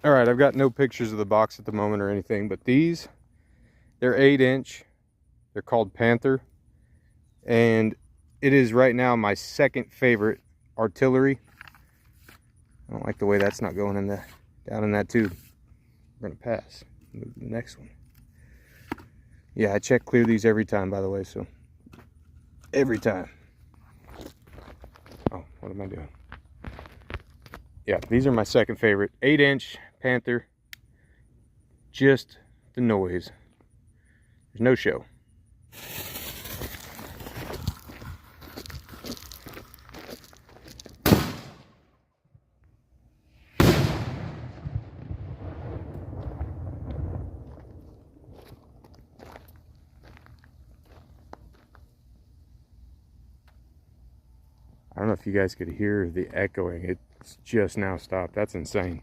All right, I've got no pictures of the box at the moment or anything, but these, they're 8-inch. They're called Panther, and it is right now my second favorite artillery. I don't like the way that's not going in the down in that tube. We're gonna pass. Move to the next one. Yeah, I check clear these every time, by the way, so every time. Oh, what am I doing? Yeah, these are my second favorite. 8-inch Panther. Just the noise. There's no show. I don't know if you guys could hear the echoing. It's just now stopped. That's insane.